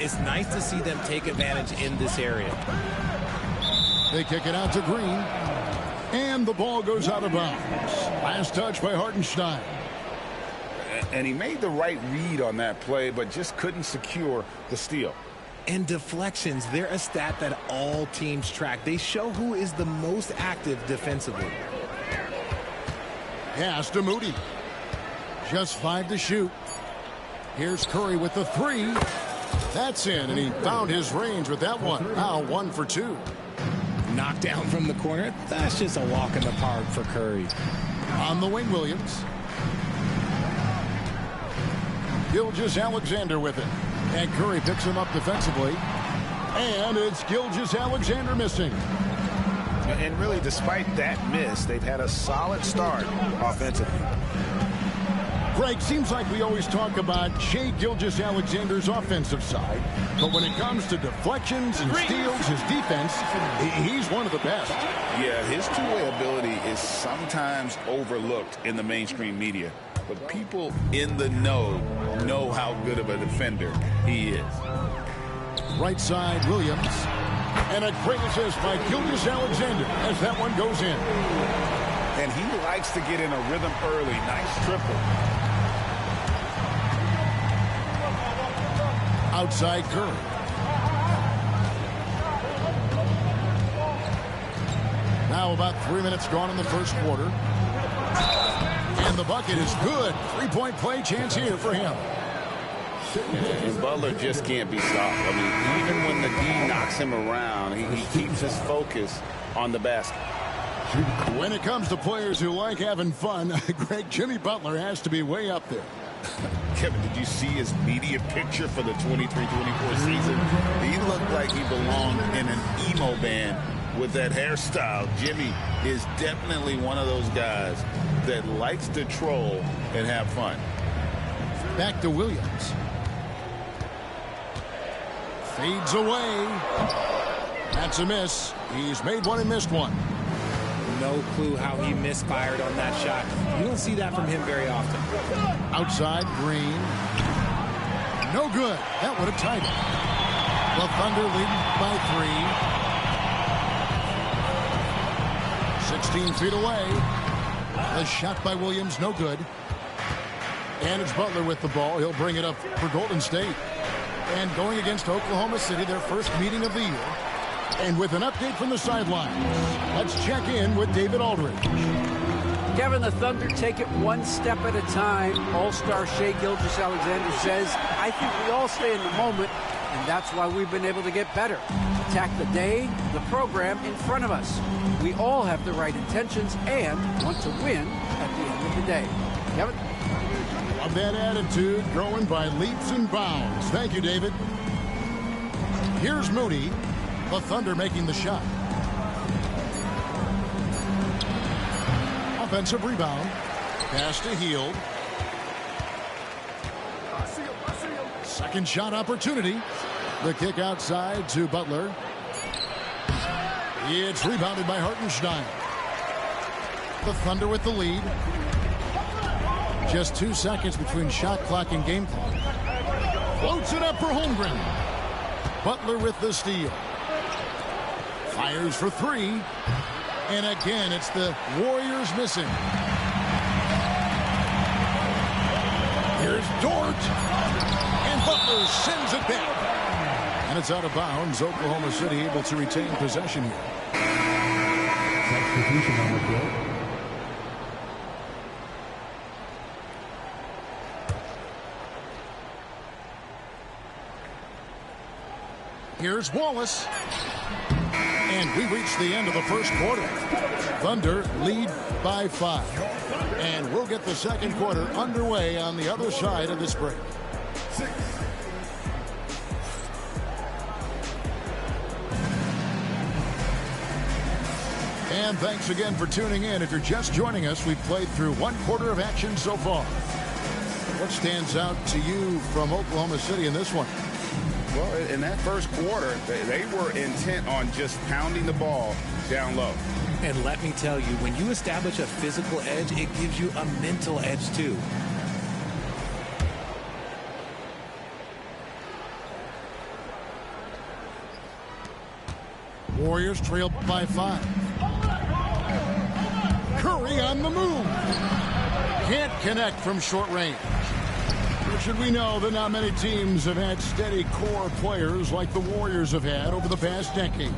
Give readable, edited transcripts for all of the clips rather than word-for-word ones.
It's nice to see them take advantage in this area. They kick it out to Green. And the ball goes out of bounds. Last touch by Hartenstein. And he made the right read on that play, but just couldn't secure the steal. And deflections, they're a stat that all teams track. They show who is the most active defensively. Pass to Moody. Just 5 to shoot. Here's Curry with the 3. That's in, and he found his range with that one. Now 1 for 2. Knocked down from the corner. That's just a walk in the park for Curry. On the wing, Williams. Gilgeous-Alexander with it. And Curry picks him up defensively. And it's Gilgeous-Alexander missing. And really, despite that miss, they've had a solid start offensively. Greg, seems like we always talk about Shai Gilgeous-Alexander's offensive side, but when it comes to deflections and steals, his defense, he's one of the best. Yeah, his two-way ability is sometimes overlooked in the mainstream media, but people in the know how good of a defender he is. Right side, Williams. And a great assist by Gilgeous-Alexander as that one goes in. And he likes to get in a rhythm early. Nice triple. Outside Curry. Now about 3 minutes gone in the first quarter. And the bucket is good. 3-point play chance here for him. And Butler just can't be stopped. I mean, even when the D knocks him around, he keeps his focus on the basket. When it comes to players who like having fun, Greg, Jimmy Butler has to be way up there. Kevin, did you see his media picture for the 23-24 season? He looked like he belonged in an emo band with that hairstyle. Jimmy is definitely one of those guys that likes to troll and have fun. Back to Williams. Fades away. That's a miss. He's made one and missed one. No clue how he misfired on that shot. You don't see that from him very often. Outside, Green. No good. That would have tied it. The Thunder leading by 3. 16 feet away. The shot by Williams, no good. And it's Butler with the ball. He'll bring it up for Golden State. And going against Oklahoma City, their first meeting of the year. And with an update from the sidelines, let's check in with David Aldridge. Kevin, the Thunder take it one step at a time. All-star Shai Gilgeous-Alexander says, I think we all stay in the moment, and that's why we've been able to get better. Attack the day, the program in front of us. We all have the right intentions and want to win at the end of the day. Kevin? Love that attitude, growing by leaps and bounds. Thank you, David. Here's Moody. The Thunder making the shot. Offensive rebound. Pass to Hield. Second shot opportunity. The kick outside to Butler. It's rebounded by Hartenstein. The Thunder with the lead. Just 2 seconds between shot clock and game clock. Floats it up for Holmgren. Butler with the steal. Fires for 3. And again, it's the Warriors missing. Here's Dort. And Butler sends it back. And it's out of bounds. Oklahoma City able to retain possession here. Substitution on the field. Here's Wallace. And we reach the end of the first quarter. Thunder lead by 5. And we'll get the second quarter underway on the other side of this break. And thanks again for tuning in. If you're just joining us, we've played through one quarter of action so far. What stands out to you from Oklahoma City in this one? Well, in that first quarter, they were intent on just pounding the ball down low. And let me tell you, when you establish a physical edge, it gives you a mental edge too. Warriors trail by 5. Curry on the move. Can't connect from short range. Should we know that not many teams have had steady core players like the Warriors have had over the past decade.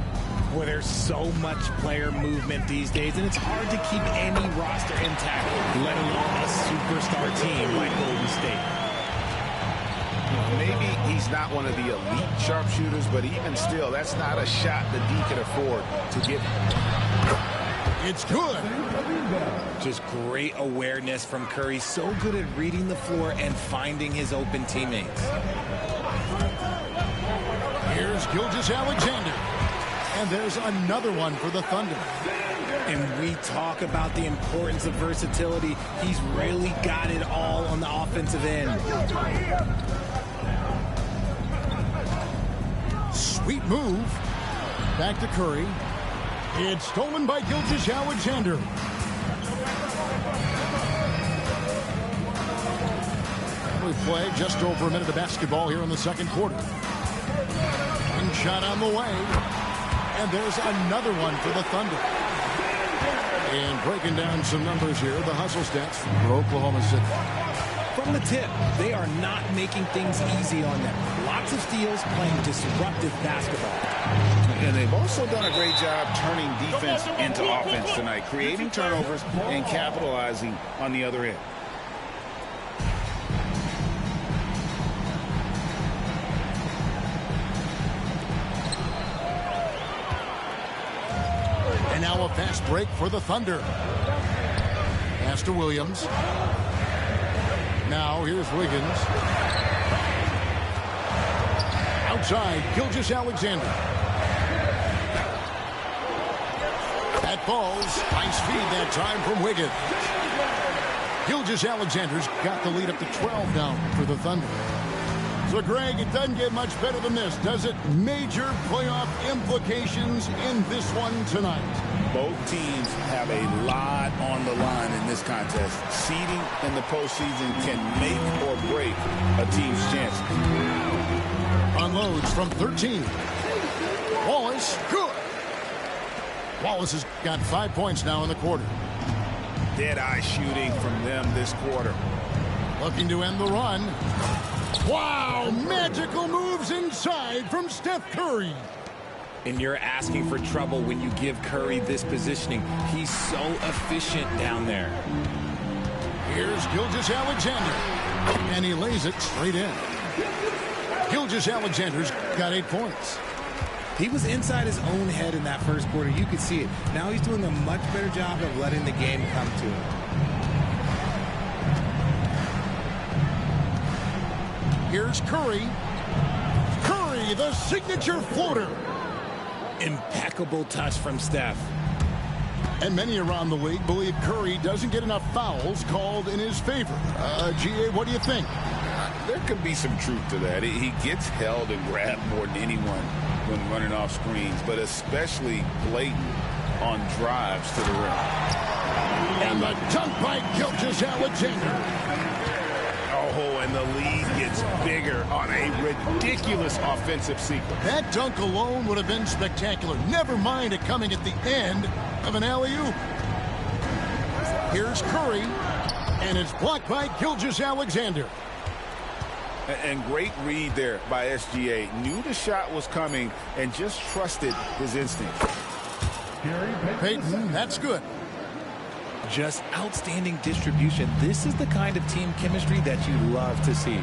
Well, there's so much player movement these days, and it's hard to keep any roster intact, let alone a superstar team like Golden State. Maybe he's not one of the elite sharpshooters, but even still, that's not a shot that D can afford to get. It's good. Just great awareness from Curry. So good at reading the floor and finding his open teammates. Here's Gilgeous-Alexander. And there's another one for the Thunder. And we talk about the importance of versatility. He's really got it all on the offensive end. Sweet move. Back to Curry. It's stolen by Gilgeous-Alexander. We play just over a minute of basketball here in the second quarter. And shot on the way. And there's another one for the Thunder. And breaking down some numbers here, the hustle stats for Oklahoma City. From the tip, they are not making things easy on them. Lots of steals, playing disruptive basketball. And they've also done a great job turning defense into offense tonight, creating turnovers and capitalizing on the other end. And now a fast break for the Thunder. Pass to Williams. Now here's Wiggins. Outside, Gilgeous-Alexander. That falls. Nice feed that time from Wiggins. Gilgeous-Alexander's got the lead up to 12 now for the Thunder. So, Greg, it doesn't get much better than this, does it? Major playoff implications in this one tonight. Both teams have a lot on the line in this contest. Seeding in the postseason can make or break a team's chances. Unloads from 13. Wallace, good. Wallace has got 5 points now in the quarter. Dead-eye shooting from them this quarter. Looking to end the run. Wow, magical moves inside from Steph Curry. And you're asking for trouble when you give Curry this positioning. He's so efficient down there. Here's Gilgeous-Alexander. And he lays it straight in. Gilgeous-Alexander's got 8 points. He was inside his own head in that first quarter. You could see it. Now he's doing a much better job of letting the game come to him. Here's Curry. Curry, the signature floater. Impeccable touch from Steph. And many around the league believe Curry doesn't get enough fouls called in his favor. G.A., what do you think? There could be some truth to that. He gets held and grabbed more than anyone when running off screens, but especially blatant on drives to the rim. And the dunk by Gilgeous-Alexander. Oh, and the lead gets bigger on a ridiculous offensive sequence. That dunk alone would have been spectacular. Never mind it coming at the end of an alley-oop. Here's Curry, and it's blocked by Gilgeous-Alexander. And great read there by SGA. Knew the shot was coming and just trusted his instinct. Payton, that's good. Just outstanding distribution. This is the kind of team chemistry that you love to see.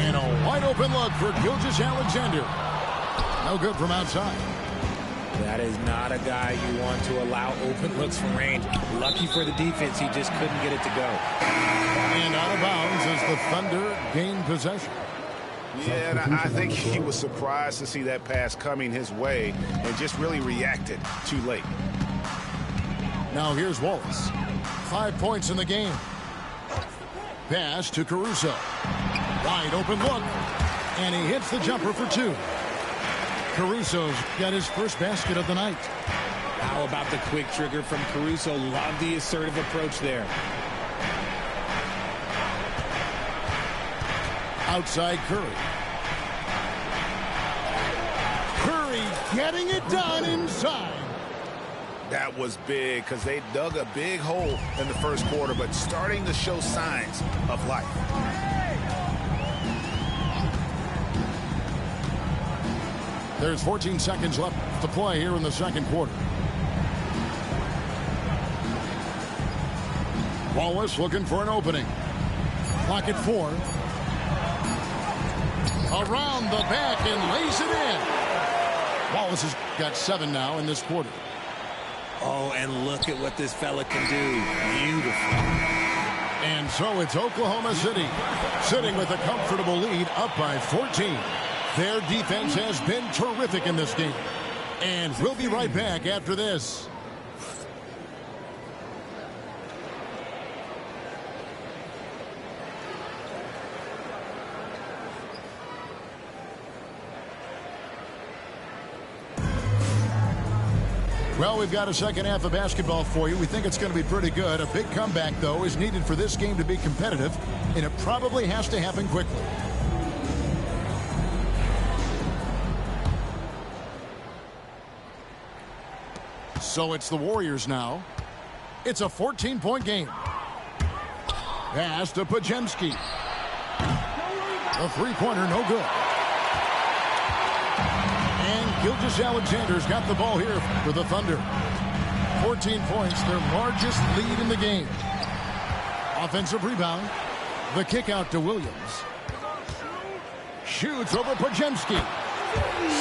And a wide open look for Gilgeous-Alexander. No good from outside. That is not a guy you want to allow open looks from range. Lucky for the defense, he just couldn't get it to go. And out of bounds as the Thunder gain possession. Yeah, and I think he was surprised to see that pass coming his way and just really reacted too late. Now here's Wallace. 5 points in the game. Pass to Caruso. Wide open look. And he hits the jumper for 2. Caruso's got his first basket of the night. How about the quick trigger from Caruso? Love the assertive approach there. Outside Curry. getting it done inside. That was big because they dug a big hole in the first quarter, but starting to show signs of life. There's 14 seconds left to play here in the second quarter. Wallace looking for an opening. Clock at 4. Around the back and lays it in. Wallace has got 7 now in this quarter. Oh, and look at what this fella can do. Beautiful. And so it's Oklahoma City sitting with a comfortable lead, up by 14. Their defense has been terrific in this game. And we'll be right back after this. Well, we've got a second half of basketball for you. We think it's going to be pretty good. A big comeback, though, is needed for this game to be competitive, and it probably has to happen quickly. So it's the Warriors now. It's a 14-point game. Pass to Pajemski. A three-pointer, no good. And Gilgeous-Alexander's got the ball here for the Thunder. 14 points, their largest lead in the game. Offensive rebound. The kick out to Williams. Shoots over Pajemski.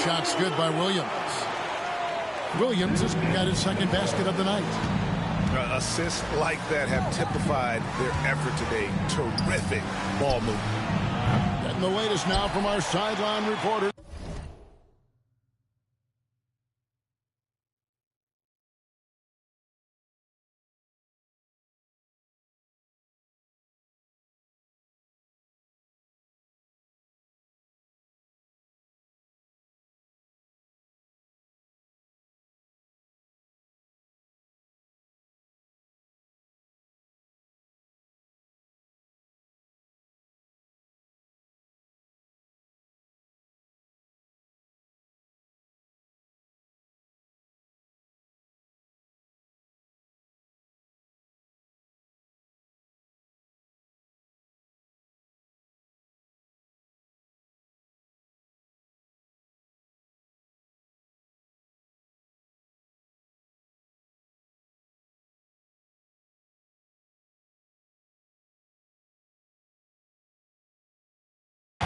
Shots good by Williams. Williams has got his second basket of the night. Assists like that have typified their effort today. Terrific ball movement. Getting the latest now from our sideline reporter.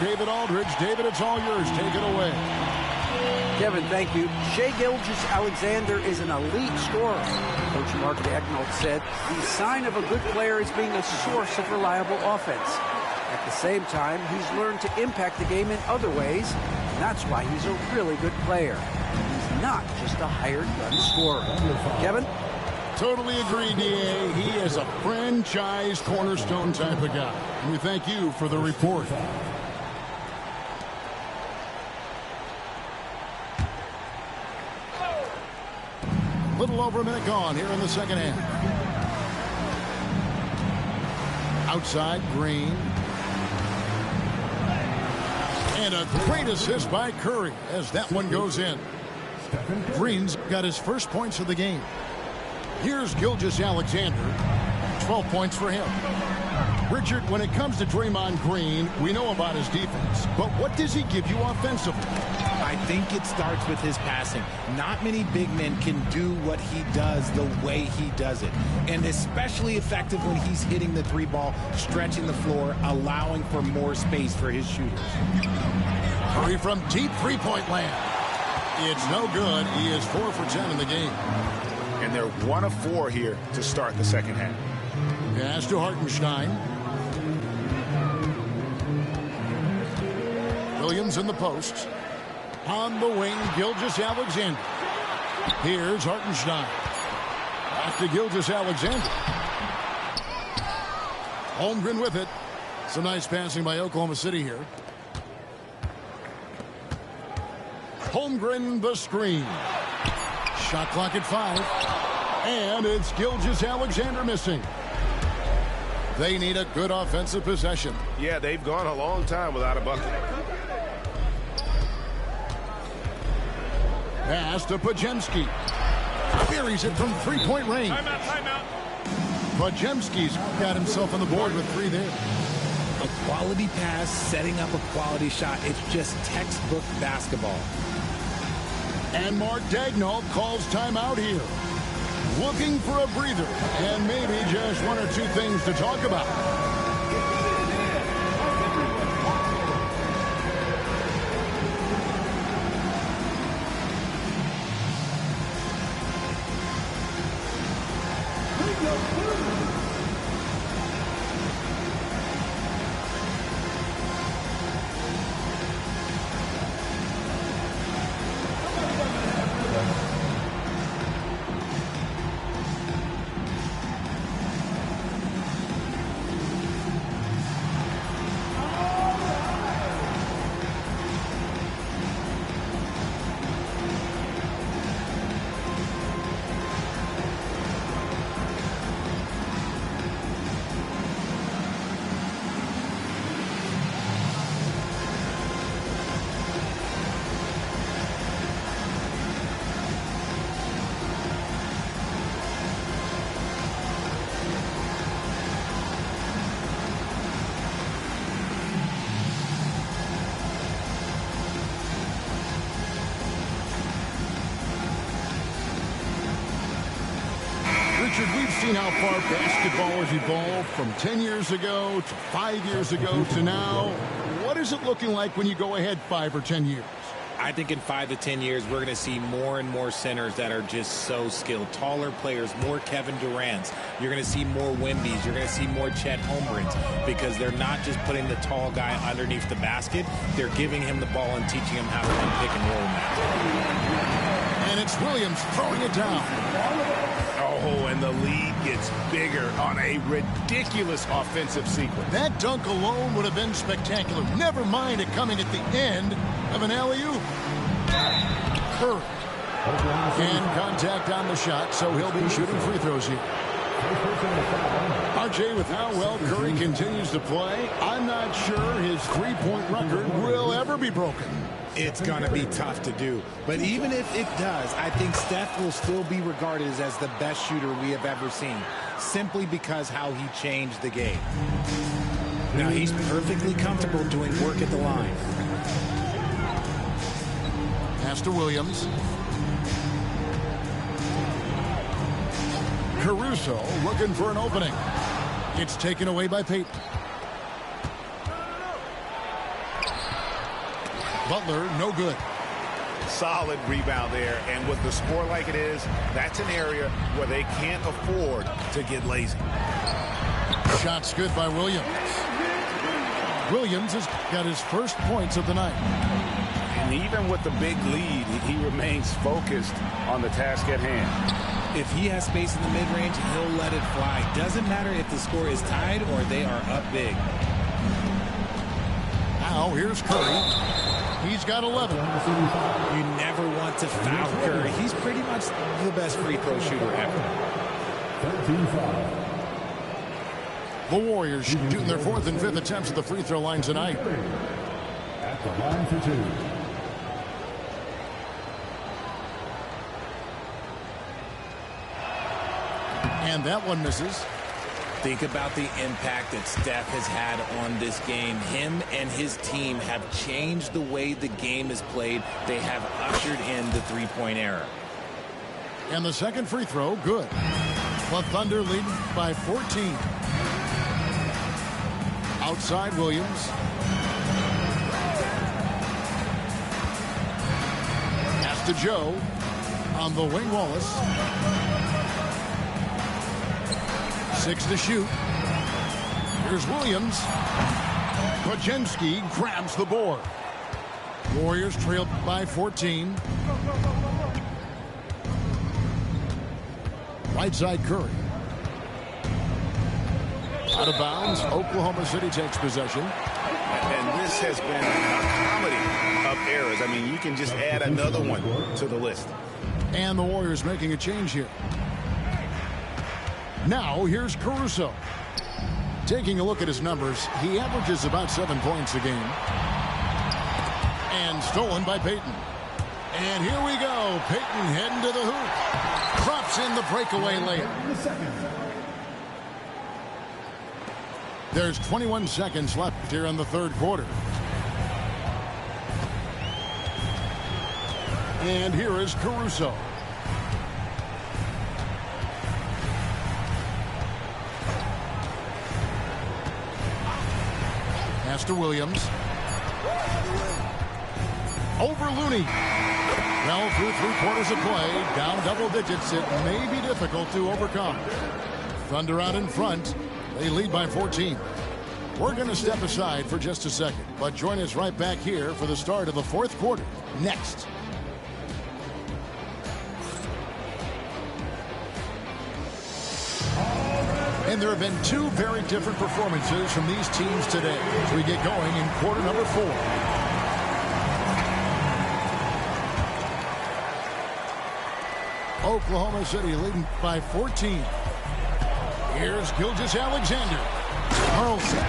David Aldridge. David, it's all yours. Take it away. Kevin, thank you. Shai Gilgeous-Alexander is an elite scorer. Coach Mark Daigneault said the sign of a good player is being a source of reliable offense. At the same time, he's learned to impact the game in other ways, and that's why he's a really good player. He's not just a hired gun scorer. Kevin? Totally agree, D.A. He is a franchise cornerstone type of guy. And we thank you for the report. Little over a minute gone here in the second half. Outside, Green. And a great assist by Curry as that one goes in. Green's got his first points of the game. Here's Gilgeous-Alexander. 12 points for him. Richard, when it comes to Draymond Green, we know about his defense. But what does he give you offensively? I think it starts with his passing. Not many big men can do what he does the way he does it. And especially effective when he's hitting the three ball, stretching the floor, allowing for more space for his shooters. Curry from deep three-point land. It's no good. He is 4 for 10 in the game. And they're 1 of 4 here to start the second half. Pass to Hartenstein. Williams in the post. On the wing, Gilgeous-Alexander. Here's Hartenstein. Back to Gilgeous-Alexander. Holmgren with it. Some nice passing by Oklahoma City here. Holmgren the screen. Shot clock at 5. And it's Gilgeous-Alexander missing. They need a good offensive possession. Yeah, they've gone a long time without a bucket. Pass to Pajemski. Buries it from three-point range. Timeout. Pajemski's got himself on the board with 3 there. A quality pass, setting up a quality shot. It's just textbook basketball. And Mark Daigneault calls timeout here. Looking for a breather and maybe just 1 or 2 things to talk about. Richard, we've seen how far basketball has evolved from 10 years ago to 5 years ago to now. What is it looking like when you go ahead 5 or 10 years? I think in 5 to 10 years, we're going to see more and more centers that are just so skilled. Taller players, more Kevin Durant's. You're going to see more Wembys. You're going to see more Chet Holmgrens because they're not just putting the tall guy underneath the basket. They're giving him the ball and teaching him how to run pick and roll now. And it's Williams throwing it down. Oh, and the lead gets bigger on a ridiculous offensive sequence. That dunk alone would have been spectacular. Never mind it coming at the end of an alley-oop. Curry. And contact on the shot, so he'll be shooting free throws here. RJ, with how well Curry continues to play, I'm not sure his three-point record will ever be broken. It's going to be tough to do. But even if it does, I think Steph will still be regarded as the best shooter we have ever seen, simply because how he changed the game. Now, he's perfectly comfortable doing work at the line. Pass to Williams. Caruso looking for an opening. It's taken away by Payton. Butler, no good. Solid rebound there, and with the score like it is, that's an area where they can't afford to get lazy. Shots good by Williams. Williams has got his first points of the night. And even with the big lead, he remains focused on the task at hand. If he has space in the mid-range, he'll let it fly. Doesn't matter if the score is tied or they are up big. Now here's Curry. He's got 11. You never want to foul Curry. He's pretty much the best free throw shooter ever. The Warriors shooting their 4th and 5th attempts at the free throw line tonight. At the line for 2. And that one misses. Think about the impact that Steph has had on this game. Him and his team have changed the way the game is played. They have ushered in the three-point era. And the second free throw, good. The Thunder lead by 14. Outside Williams. Pass to Joe. On the wing, Wallace. 6 to shoot. Here's Williams. Pajemski grabs the board. Warriors trailed by 14. Right side Curry. Out of bounds. Oklahoma City takes possession. And this has been a comedy of errors. I mean, you can just add another one to the list. And the Warriors making a change here. Now, here's Caruso. Taking a look at his numbers, he averages about 7 points a game. And stolen by Payton. And here we go. Peyton heading to the hoop. Drops in the breakaway layup. There's 21 seconds left here in the third quarter. And here is Caruso. Pass to Williams. Over Looney. Well, through 3/4 of play, down double digits, it may be difficult to overcome. Thunder out in front. They lead by 14. We're going to step aside for just a second, but join us right back here for the start of the fourth quarter. Next. And there have been two very different performances from these teams today as we get going in quarter number 4. Oklahoma City leading by 14. Here's Gilgeous-Alexander. Carlson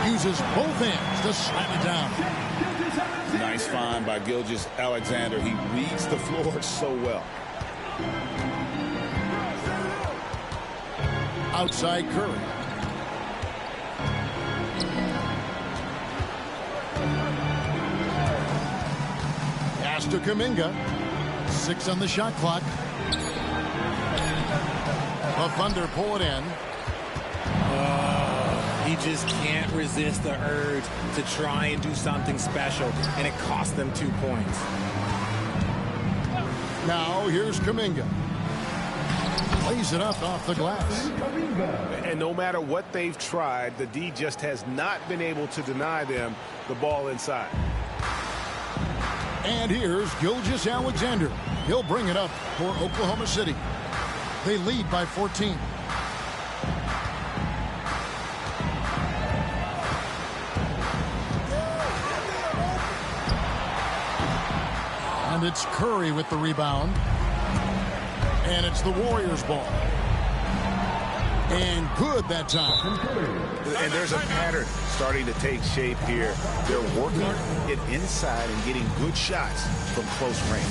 uses both ends to slam it down. Nice find by Gilgeous-Alexander. He reads the floor so well. Outside Curry. Pass to Kuminga. 6 on the shot clock. The Thunder pull it in. He just can't resist the urge to try and do something special, and it cost them 2 points. Now here's Kuminga. Plays it up off the glass. And no matter what they've tried, the D just has not been able to deny them the ball inside. And here's Gilgeous-Alexander. He'll bring it up for Oklahoma City. They lead by 14. And it's Curry with the rebound. And it's the Warriors' ball. And good that time. And there's a pattern starting to take shape here. They're working it inside and getting good shots from close range.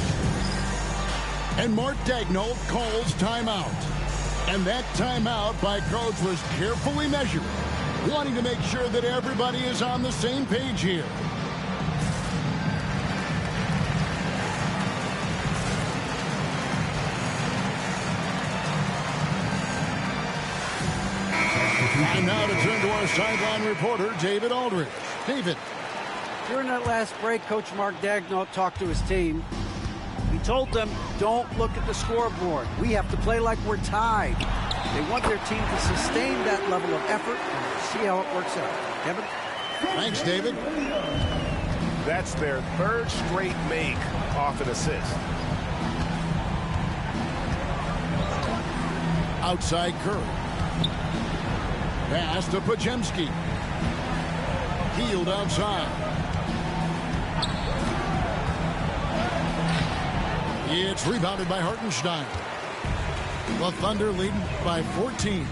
And Mark Daigneault calls timeout. And that timeout by coach was carefully measured, wanting to make sure that everybody is on the same page here. And now to turn to our sideline reporter, David Aldridge. David. During that last break, Coach Mark Daigneault talked to his team. He told them, don't look at the scoreboard. We have to play like we're tied. They want their team to sustain that level of effort and see how it works out. Kevin? Thanks, David. That's their third straight make off an assist. Outside Curry. Pass to Pajemski. Healed outside. It's rebounded by Hartenstein. The Thunder leading by 14.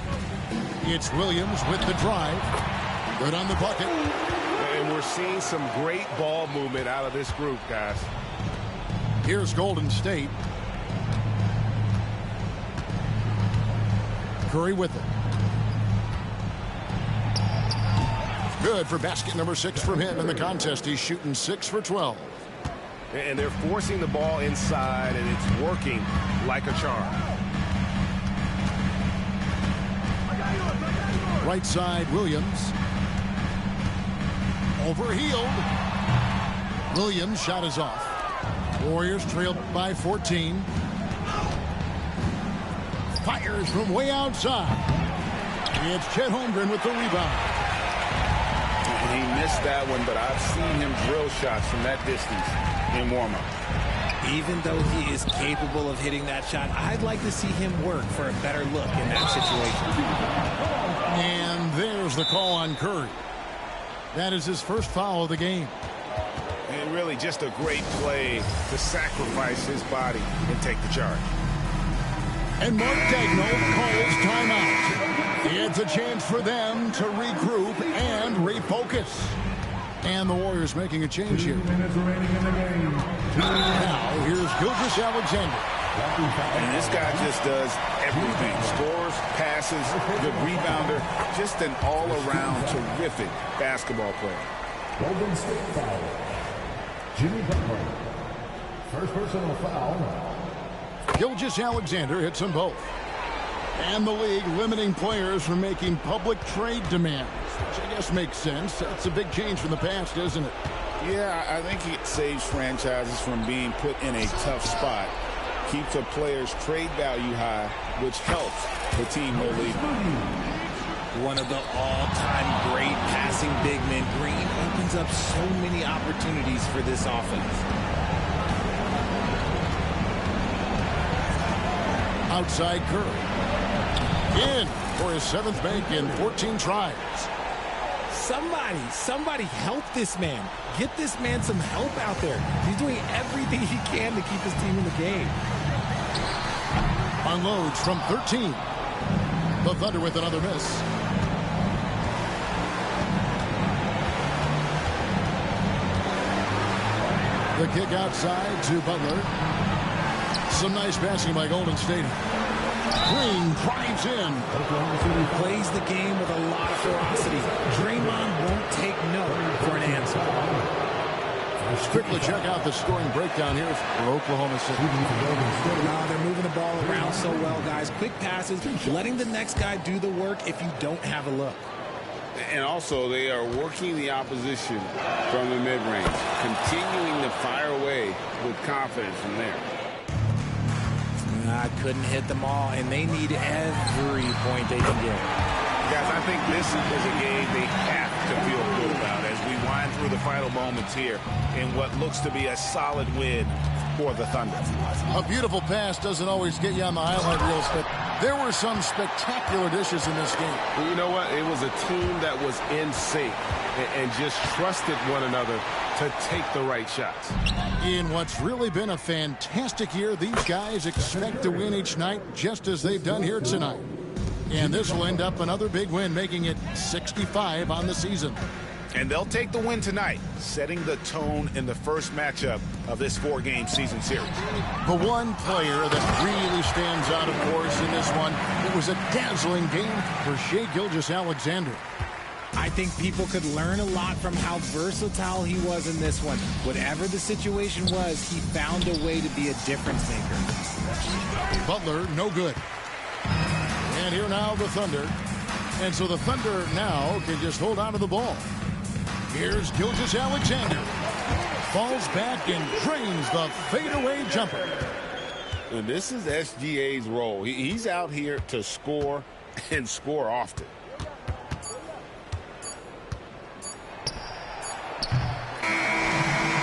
It's Williams with the drive. Good on the bucket. And we're seeing some great ball movement out of this group, guys. Here's Golden State. Curry with it. Good for basket number 6 from him in the contest. He's shooting 6 for 12. And they're forcing the ball inside, and it's working like a charm. Right side, Williams. Overhealed. Williams' shot is off. Warriors trail by 14. Fires from way outside. It's Chet Holmgren with the rebound. He missed that one, but I've seen him drill shots from that distance in warm-up. Even though he is capable of hitting that shot, I'd like to see him work for a better look in that situation. And there's the call on Curry. That is his first foul of the game. And really just a great play to sacrifice his body and take the charge. And Mark Daigneault calls timeout. It's a chance for them to regroup and refocus. And the Warriors making a change here. 2 minutes remaining in the game. Now, here's Gilgeous Alexander. And this guy just does everything. Scores, passes, good rebounder. Just an all-around terrific basketball player. Golden State foul. Jimmy Butler. First personal foul. Gilgeous Alexander hits them both. And the league limiting players from making public trade demands, which I guess makes sense. That's a big change from the past, isn't it? Yeah, I think it saves franchises from being put in a tough spot. Keeps a player's trade value high, which helps the team they're leading. One of the all-time great passing big men. Green opens up so many opportunities for this offense. Outside Curry. In for his 7th make in 14 tries. Somebody help this man. Get this man some help out there. He's doing everything he can to keep his team in the game. Unloads from 13. The Thunder with another miss. The kick outside to Butler. Some nice passing by Golden State. Green drives in. Plays the game with a lot of ferocity. Draymond won't take no for an answer. Quickly check out the scoring breakdown here for Oklahoma City. They're moving the ball around so well, guys. Quick passes, letting the next guy do the work if you don't have a look. And also, they are working the opposition from the mid-range, continuing to fire away with confidence from there. I couldn't hit them all, and they need every point they can get. Guys, I think this is a game they have to feel good about as we wind through the final moments here in what looks to be a solid win for the Thunder. A beautiful pass doesn't always get you on the highlight reels, but there were some spectacular dishes in this game. Well, you know what? It was a team that was in sync and just trusted one another to take the right shots. In what's really been a fantastic year, these guys expect to win each night just as they've done here tonight. And this will end up another big win, making it 65 on the season. And they'll take the win tonight, setting the tone in the first matchup of this 4-game season series. The one player that really stands out, of course, in this one, it was a dazzling game for Shai Gilgeous-Alexander. I think people could learn a lot from how versatile he was in this one. Whatever the situation was, he found a way to be a difference maker. Butler, no good. And here now the Thunder. And so the Thunder now can just hold on to the ball. Here's Gilgeous-Alexander. Falls back and drains the fadeaway jumper. And this is SGA's role. He's out here to score and score often.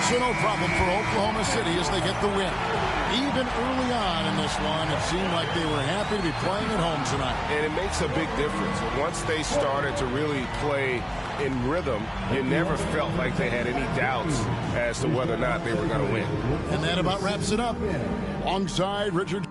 So no problem for Oklahoma City as they get the win. Even early on in this one, it seemed like they were happy to be playing at home tonight. And it makes a big difference. Once they started to really play in rhythm, you never felt like they had any doubts as to whether or not they were going to win. And that about wraps it up. Alongside Richard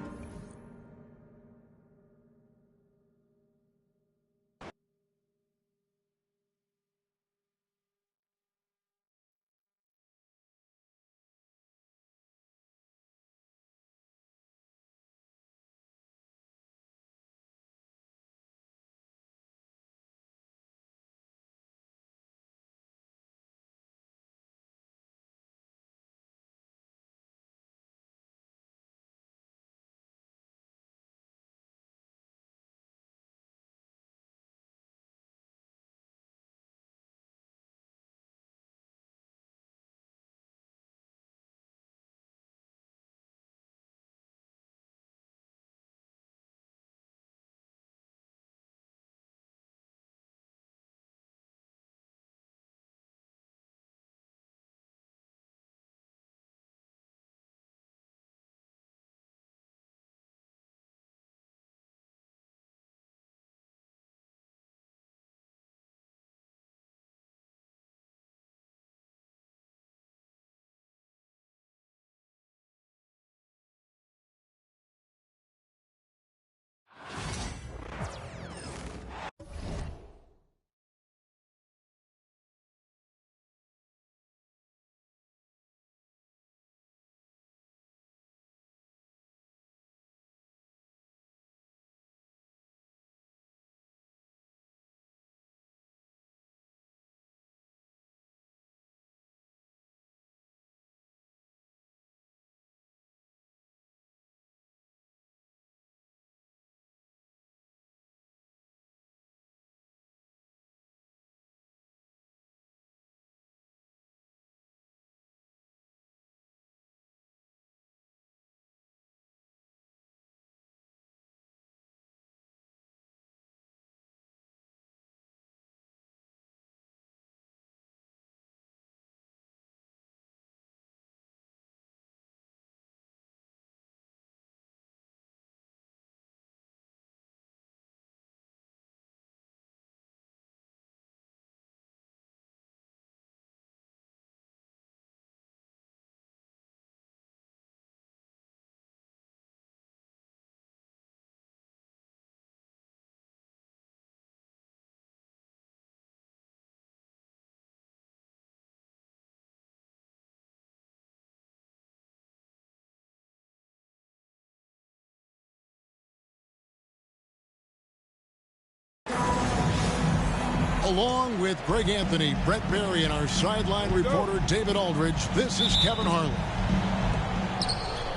Along with Greg Anthony, Brett Berry, and our sideline reporter David Aldridge, this is Kevin Harlan.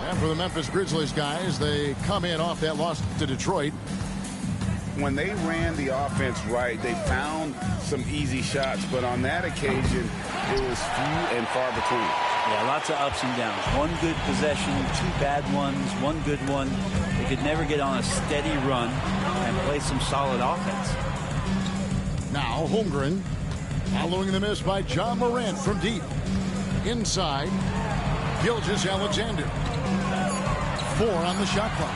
And for the Memphis Grizzlies guys, they come in off that loss to Detroit. When they ran the offense right, they found some easy shots, but on that occasion, it was few and far between. Yeah, lots of ups and downs. One good possession, two bad ones, one good one. They could never get on a steady run and play some solid offense. Now Holmgren, following the miss by John Morant from deep. Inside, Gilgeous-Alexander. 4 on the shot clock.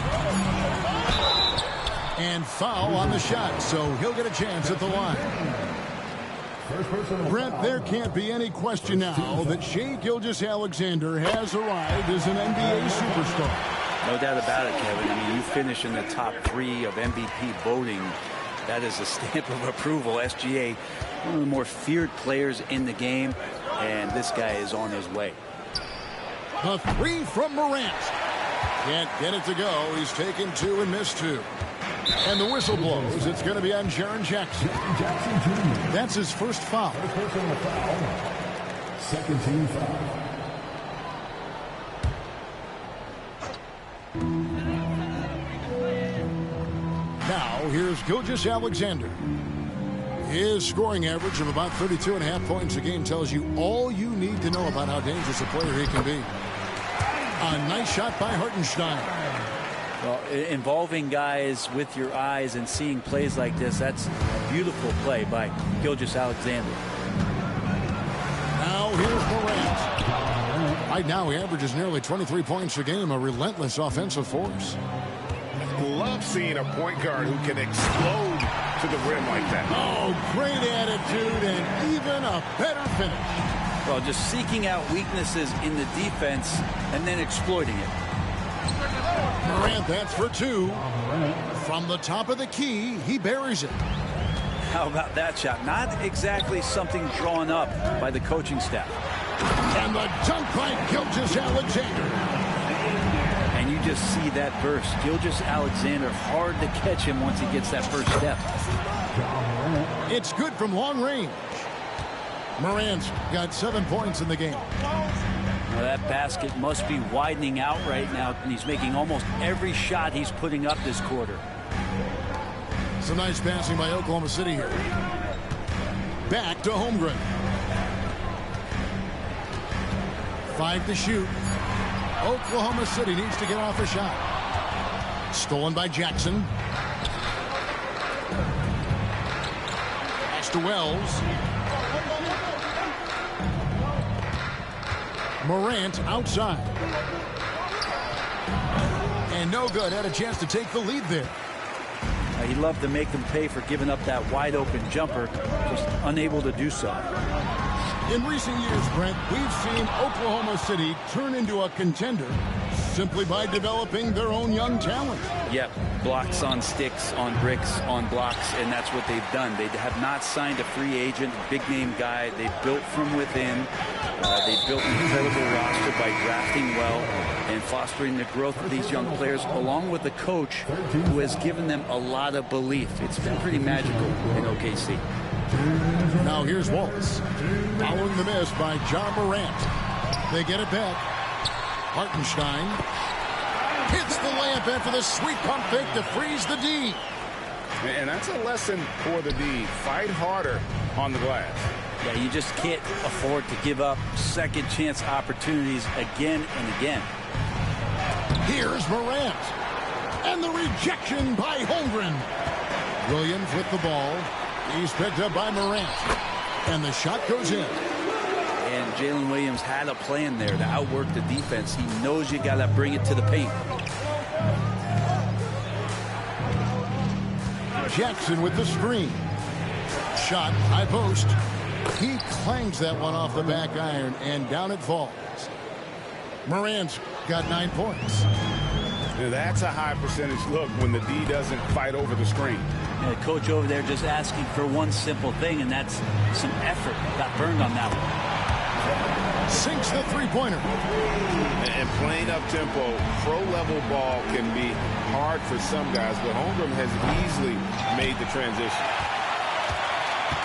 And foul on the shot, so he'll get a chance at the line. Brent, there can't be any question now that Shai Gilgeous-Alexander has arrived as an NBA superstar. No doubt about it, Kevin. I mean, you finish in the top 3 of MVP voting. That is a stamp of approval. SGA, one of the more feared players in the game, and this guy is on his way. The 3 from Morant. Can't get it to go. He's taken 2 and missed 2. And the whistle blows. It's going to be on Jaren Jackson. That's his first foul. Second team foul. Now, here's Gilgeous-Alexander. His scoring average of about 32.5 points a game tells you all you need to know about how dangerous a player he can be. A nice shot by Hartenstein. Well, involving guys with your eyes and seeing plays like this, that's a beautiful play by Gilgeous-Alexander. Now here's Morant. Right now he averages nearly 23 points a game, a relentless offensive force. Love seeing a point guard who can explode to the rim like that. Oh, great attitude and even a better finish. Well, just seeking out weaknesses in the defense and then exploiting it. Morant, that's for 2. From the top of the key, he buries it. How about that shot? Not exactly something drawn up by the coaching staff. And the dunk by Gilgeous-Alexander. And you just see that burst. Gilgeous-Alexander, hard to catch him once he gets that first step. It's good from long range. Morant's got 7 points in the game. Now that basket must be widening out right now, and he's making almost every shot he's putting up this quarter. Some nice passing by Oklahoma City here. Back to Holmgren. 5 to shoot. Oklahoma City needs to get off a shot. Stolen by Jackson. Pass to Wells. Morant outside. And no good. Had a chance to take the lead there. He'd love to make them pay for giving up that wide open jumper, just unable to do so. In recent years, Brent, we've seen Oklahoma City turn into a contender simply by developing their own young talent. Yep, blocks on sticks, on bricks, on blocks, and that's what they've done. They have not signed a free agent, big-name guy. They built from within. They built an incredible roster by drafting well and fostering the growth of these young players, along with a coach who has given them a lot of belief. It's been pretty magical in OKC. Now here's Wallace. Following the miss by John Morant. They get it back. Hartenstein hits the layup after the sweet pump fake to freeze the D. And that's a lesson for the D. Fight harder on the glass. Yeah, you just can't afford to give up second chance opportunities again and again. Here's Morant. And the rejection by Holmgren. Williams with the ball. He's picked up by Morant. And the shot goes in. And Jalen Williams had a plan there to outwork the defense. He knows you got to bring it to the paint. Jackson with the screen. Shot, high post. He clangs that one off the back iron, and down it falls. Morant's got 9 points. Now that's a high percentage look when the D doesn't fight over the screen. And the coach over there just asking for one simple thing, and that's some effort. Got burned on that one. Sinks the three-pointer. And playing up-tempo, pro-level ball can be hard for some guys, but Holmgren has easily made the transition.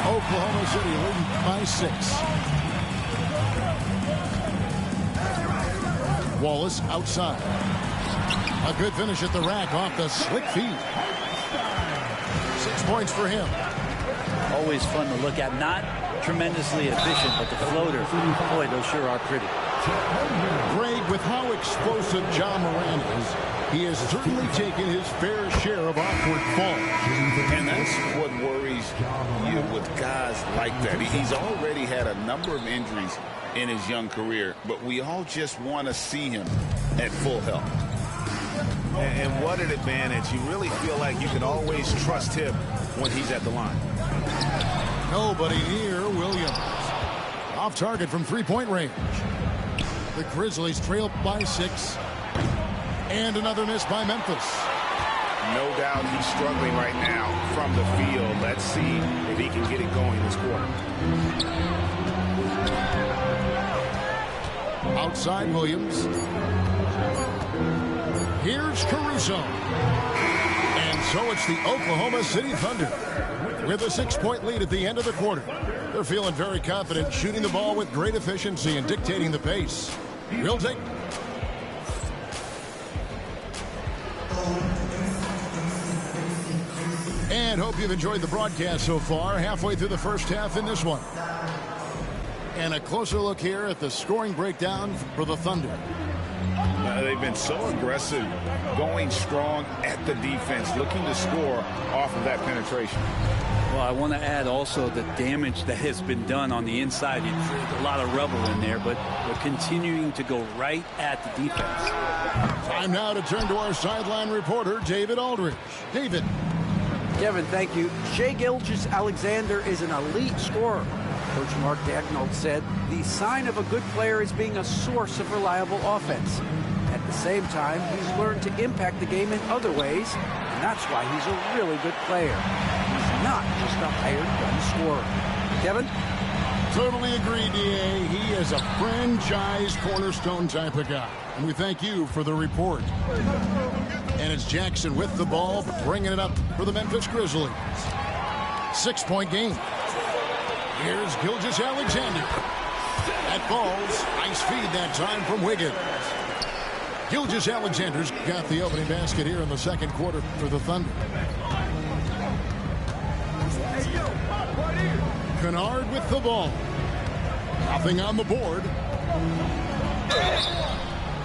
Oklahoma City leading by 6. Wallace outside. A good finish at the rack off the slick feed. 6 points for him. Always fun to look at. Not tremendously efficient, but the floater, boy, those sure are pretty. Greg, with how explosive John Moran is, he has certainly taken his fair share of awkward falls. And that's what worries you with guys like that. He's already had a number of injuries in his young career, but we all just want to see him at full health. And what an advantage. You really feel like you can always trust him when he's at the line. Nobody near Williams. Off target from three-point range. The Grizzlies trail by 6. And another miss by Memphis. No doubt he's struggling right now from the field. Let's see if he can get it going this quarter. Outside Williams. Here's Caruso. And so it's the Oklahoma City Thunder with a 6-point lead at the end of the quarter. They're feeling very confident, shooting the ball with great efficiency and dictating the pace. We'll take... And hope you've enjoyed the broadcast so far. Halfway through the first half in this one. And a closer look here at the scoring breakdown for the Thunder. They've been so aggressive, going strong at the defense, looking to score off of that penetration. Well, I want to add also the damage that has been done on the inside. A lot of rubble in there, but they're continuing to go right at the defense. Time now to turn to our sideline reporter, David Aldridge. David. Kevin, thank you. Shai Gilgeous-Alexander is an elite scorer. Coach Mark Daigneault said the sign of a good player is being a source of reliable offense. At the same time, he's learned to impact the game in other ways, and that's why he's a really good player. He's not just a hired gun scorer. Kevin? Totally agree, D.A. He is a franchise cornerstone type of guy. And we thank you for the report. And it's Jackson with the ball, bringing it up for the Memphis Grizzlies. 6-point game. Here's Gilgeous-Alexander. That falls. Nice feed that time from Wiggins. Gilgeous-Alexander's got the opening basket here in the second quarter for the Thunder. Kennard with the ball. Nothing on the board.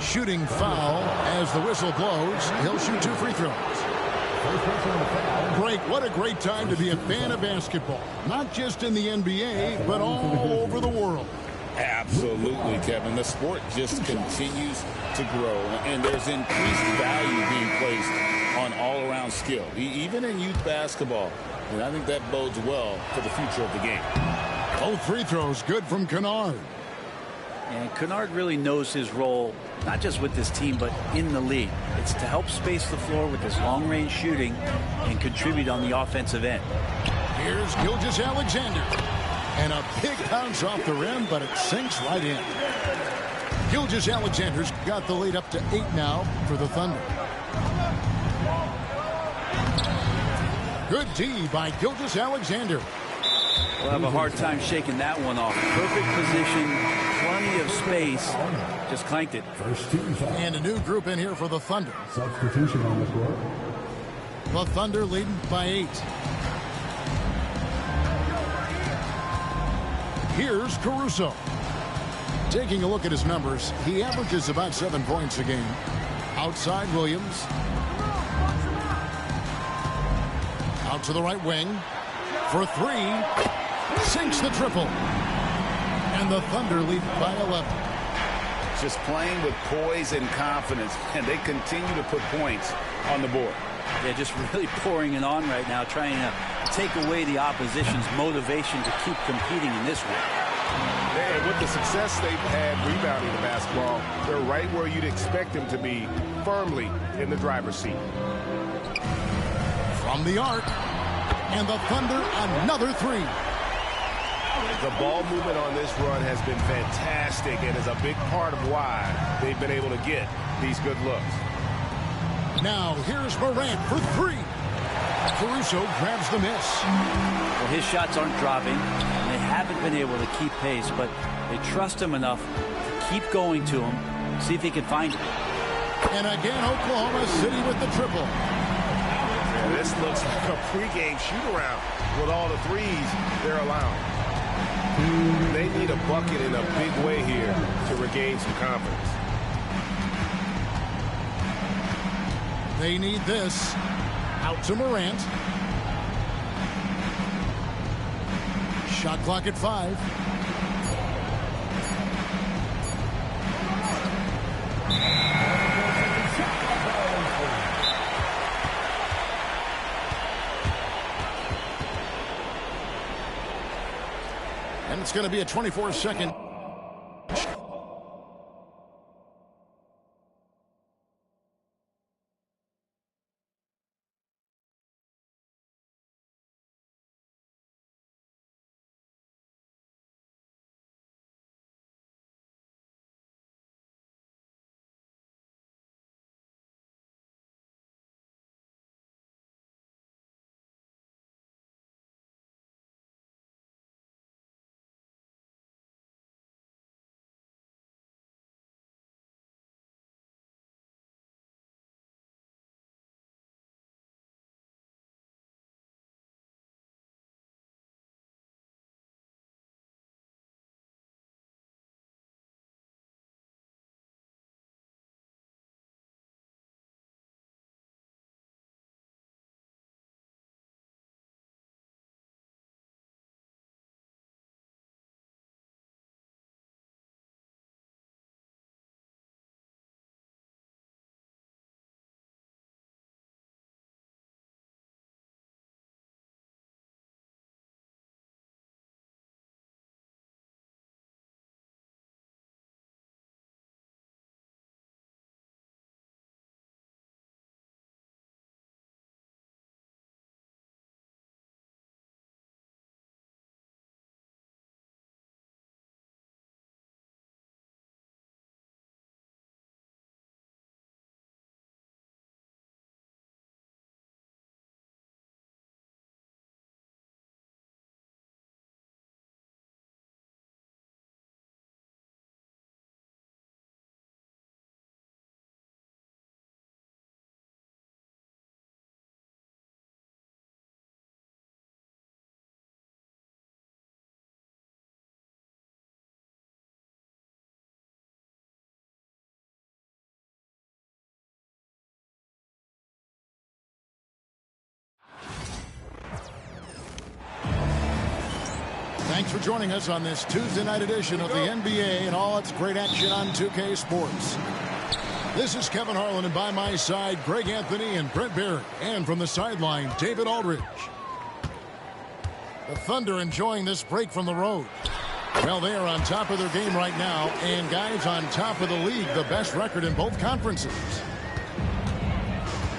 Shooting foul as the whistle blows. He'll shoot 2 free throws. Greg, what a great time to be a fan of basketball. Not just in the NBA, but all over the world. Absolutely, Kevin. The sport just continues to grow, and there's increased value being placed on all-around skill, even in youth basketball. And I think that bodes well for the future of the game. Both free throws good from Kennard. And Kennard really knows his role, not just with this team, but in the league. It's to help space the floor with his long-range shooting and contribute on the offensive end. Here's Gilgeous-Alexander. And a big bounce off the rim, but it sinks right in. Gilgeous-Alexander's got the lead up to 8 now for the Thunder. Good D by Gilgeous-Alexander. We'll have a hard time shaking that one off. Perfect position, plenty of space. Just clanked it. And a new group in here for the Thunder. Substitution on the court. The Thunder leading by 8. Here's Caruso. Taking a look at his numbers, he averages about 7 points a game. Outside Williams. Out to the right wing. For 3. Sinks the triple. And the Thunder lead by 11. Just playing with poise and confidence, and they continue to put points on the board. They're just really pouring it on right now, trying to take away the opposition's motivation to keep competing in this one. And with the success they've had rebounding the basketball, they're right where you'd expect them to be, firmly in the driver's seat. From the arc. And the Thunder another 3. The ball movement on this run has been fantastic and is a big part of why they've been able to get these good looks. Now here's Morant for 3. Caruso grabs the miss. Well, his shots aren't dropping, and they haven't been able to keep pace, but they trust him enough to keep going to him, see if he can find it. And again, Oklahoma City with the triple. Yeah, this looks like a pregame shoot-around with all the threes they're allowing. They need a bucket in a big way here to regain some confidence. They need this. Out to Morant. Shot clock at 5. And it's going to be a 24-second. Thanks for joining us on this Tuesday night edition of the NBA and all its great action on 2K Sports. This is Kevin Harlan, and by my side, Greg Anthony and Brent Barry. And from the sideline, David Aldridge. The Thunder enjoying this break from the road. Well, they are on top of their game right now, and guys, on top of the league, the best record in both conferences.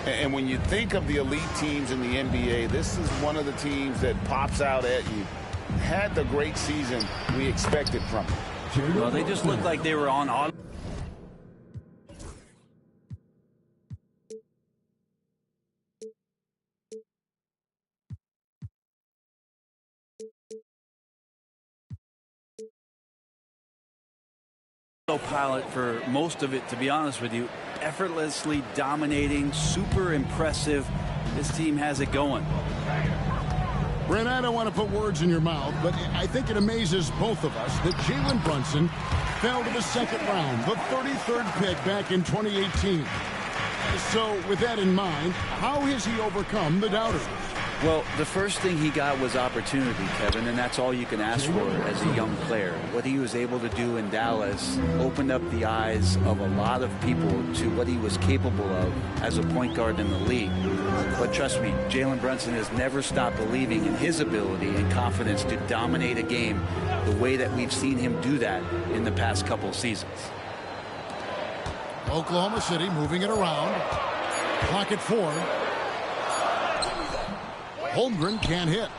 And when you think of the elite teams in the NBA, this is one of the teams that pops out at you. Had the great season we expected from them. Well, they just looked like they were on auto. Pilot for most of it, to be honest with you. Effortlessly dominating, super impressive. This team has it going. Brent, I don't want to put words in your mouth, but I think it amazes both of us that Jalen Brunson fell to the second round, the 33rd pick back in 2018. So with that in mind, how has he overcome the doubters? Well, the first thing he got was opportunity, Kevin, and that's all you can ask for as a young player. What he was able to do in Dallas opened up the eyes of a lot of people to what he was capable of as a point guard in the league. But trust me, Jalen Brunson has never stopped believing in his ability and confidence to dominate a game the way that we've seen him do that in the past couple seasons. Oklahoma City moving it around. Clock at 4. Holmgren can't hit.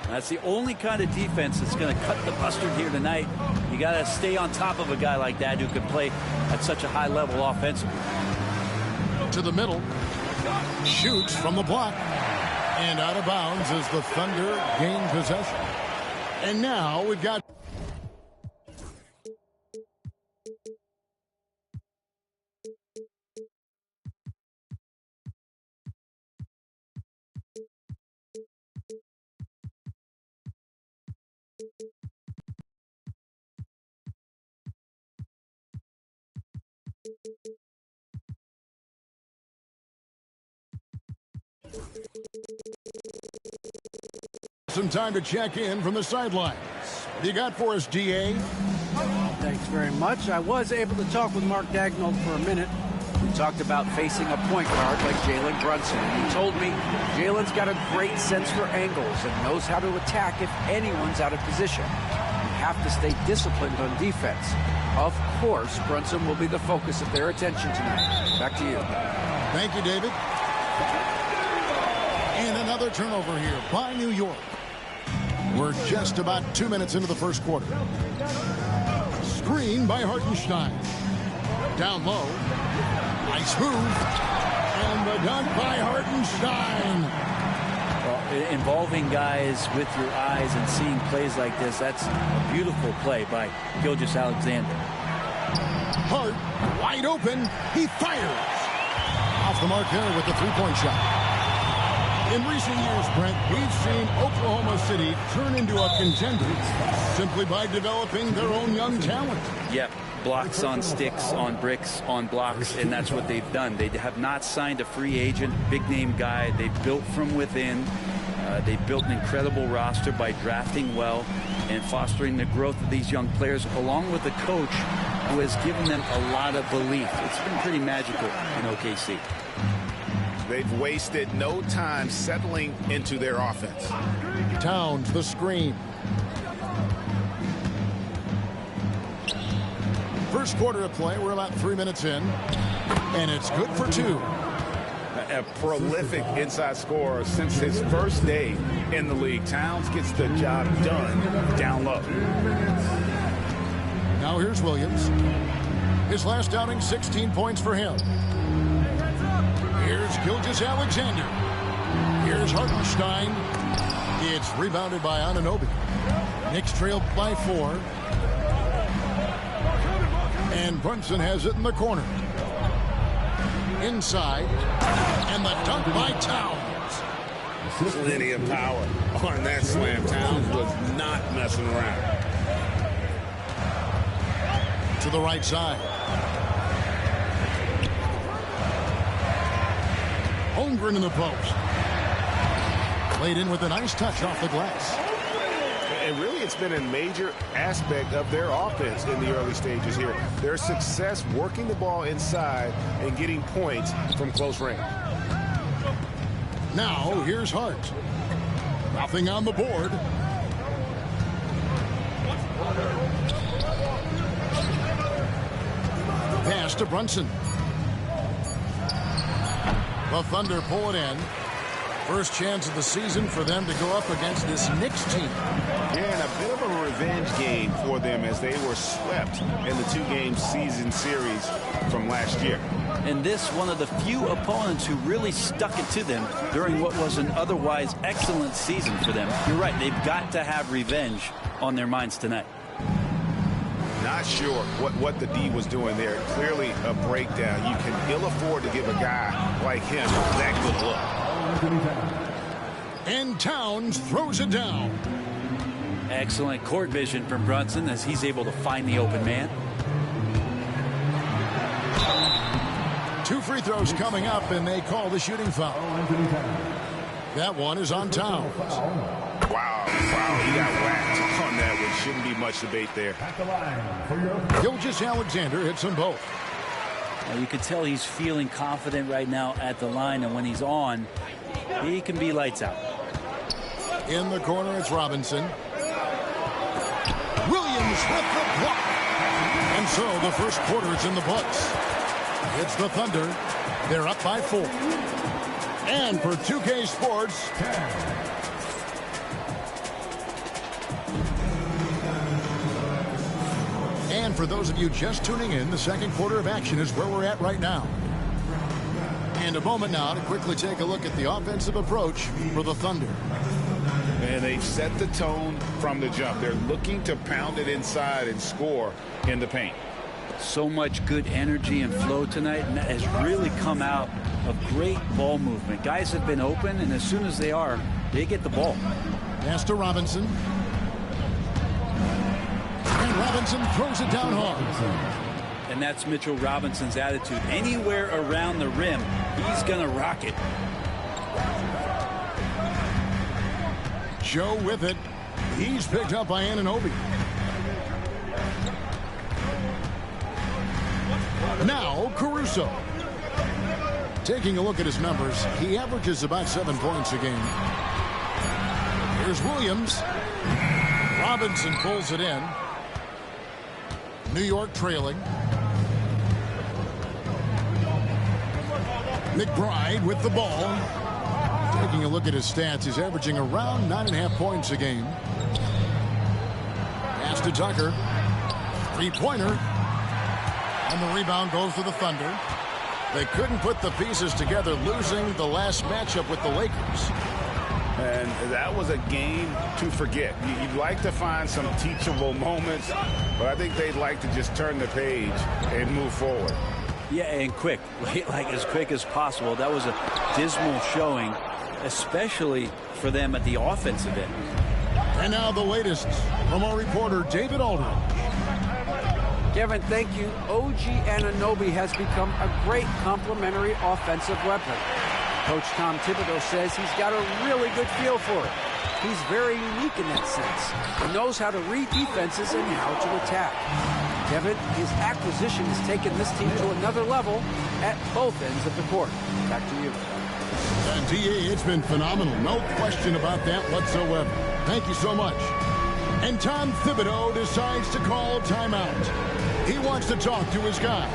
That's the only kind of defense that's going to cut the mustard here tonight. You got to stay on top of a guy like that who can play at such a high level offensively. To the middle. Shoots from the block. And out of bounds as the Thunder gain possession. And now we've got... Some time to check in from the sidelines. What do you got for us, DA? Thanks very much. I was able to talk with Mark Dagnall for a minute. We talked about facing a point guard like Jalen Brunson. And he told me Jalen's got a great sense for angles and knows how to attack if anyone's out of position. You have to stay disciplined on defense. Of course, Brunson will be the focus of their attention tonight. Back to you. Thank you, David. And another turnover here by New York. We're just about 2 minutes into the first quarter. Screen by Hartenstein. Down low. Nice move. And the dunk by Hartenstein. Well, involving guys with your eyes and seeing plays like this, that's a beautiful play by Gilgeous-Alexander. Hart, wide open. He fires. Off the mark there with the three-point shot. In recent years, Brent, we've seen Oklahoma City turn into a contender simply by developing their own young talent. Yep, blocks on sticks, on bricks, on blocks, and that's what they've done. They have not signed a free agent, big-name guy. They built from within. They built an incredible roster by drafting well and fostering the growth of these young players, along with a coach who has given them a lot of belief. It's been pretty magical in OKC. They've wasted no time settling into their offense. Towns, the screen. First quarter of play, we're about 3 minutes in, and it's good for two. A prolific inside scorer since his first day in the league. Towns gets the job done down low. Now here's Williams. His last outing, 16 points for him. Here's Gilgeous-Alexander. Here's Hartenstein. It's rebounded by Anunoby. Knicks trail by 4. And Brunson has it in the corner. Inside. And the dunk by Towns. Plenty of power on that slam. Towns was not messing around. To the right side. Holmgren in the post. Played in with a nice touch off the glass. And really, it's been a major aspect of their offense in the early stages here. Their success working the ball inside and getting points from close range. Now, here's Hart. Nothing on the board. Pass to Brunson. The Thunder pull it in. First chance of the season for them to go up against this Knicks team. Yeah, and a bit of a revenge game for them as they were swept in the 2-game season series from last year. And this, one of the few opponents who really stuck it to them during what was an otherwise excellent season for them. You're right, they've got to have revenge on their minds tonight. Not sure what the D was doing there. Clearly a breakdown. You can ill afford to give a guy like him that good look. And Towns throws it down. Excellent court vision from Brunson as he's able to find the open man. 2 free throws coming up, and they call the shooting foul. That one is on Towns. Wow, he got whacked on that one. Shouldn't be much debate there. Gilgeous-Alexander hits them both. You can tell he's feeling confident right now at the line, and when he's on, he can be lights out. In the corner, it's Robinson. Williams with the block. And so the first quarter is in the books. It's the Thunder. They're up by 4. And for 2K Sports, and for those of you just tuning in, the second quarter of action is where we're at right now. And a moment now to quickly take a look at the offensive approach for the Thunder. And they've set the tone from the jump. They're looking to pound it inside and score in the paint. So much good energy and flow tonight, and that has really come out of great ball movement. Guys have been open, and as soon as they are, they get the ball. Pass to Robinson. And Robinson throws it down hard. And that's Mitchell Robinson's attitude. Anywhere around the rim, he's going to rock it. Joe with it. He's picked up by Anunoby. Now Caruso. Taking a look at his numbers, he averages about 7 points a game. Here's Williams. Robinson pulls it in. New York trailing. McBride with the ball. Taking a look at his stats, he's averaging around 9.5 points a game. Pass to Tucker. Three-pointer. And the rebound goes to the Thunder. They couldn't put the pieces together, losing the last matchup with the Lakers. And that was a game to forget. You'd like to find some teachable moments, but I think they'd like to just turn the page and move forward. Yeah, and quick, like as quick as possible. That was a dismal showing, especially for them at the offensive end. And now the latest from our reporter, David Aldridge. Kevin, thank you. OG Anunoby has become a great complementary offensive weapon. Coach Tom Thibodeau says he's got a really good feel for it. He's very unique in that sense. He knows how to read defenses and how to attack. Kevin, his acquisition has taken this team to another level at both ends of the court. Back to you. And D.A., it's been phenomenal. No question about that whatsoever. Thank you so much. And Tom Thibodeau decides to call timeout. He wants to talk to his guys.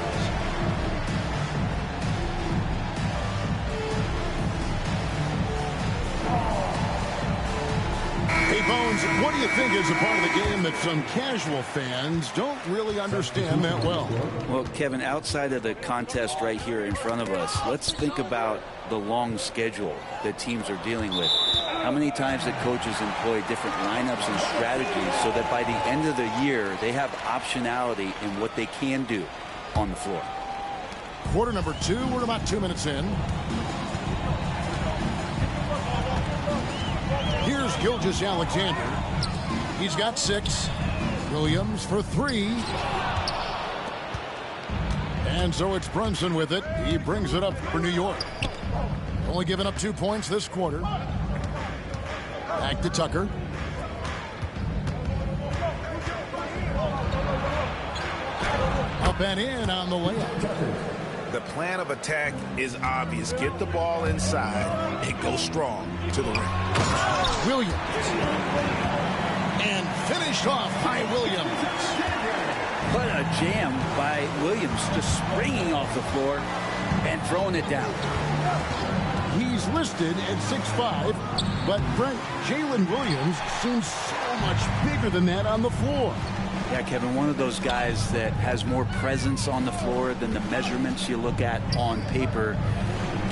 Hey, Bones, what do you think is a part of the game that some casual fans don't really understand that well? Well, Kevin, outside of the contest right here in front of us, let's think about the long schedule that teams are dealing with. How many times that coaches employ different lineups and strategies so that by the end of the year, they have optionality in what they can do on the floor. Quarter number 2, we're about 2 minutes in. Here's Gilgeous-Alexander. He's got 6. Williams for 3. And so it's Brunson with it. He brings it up for New York. Only giving up 2 points this quarter. Back to Tucker. Up and in on the layup. The plan of attack is obvious. Get the ball inside and go strong to the rim. Williams. And finished off by Williams. What a jam by Williams, just springing off the floor and throwing it down. He's listed at 6'5", but Brent, Jalen Williams seems so much bigger than that on the floor. Yeah, Kevin, one of those guys that has more presence on the floor than the measurements you look at on paper.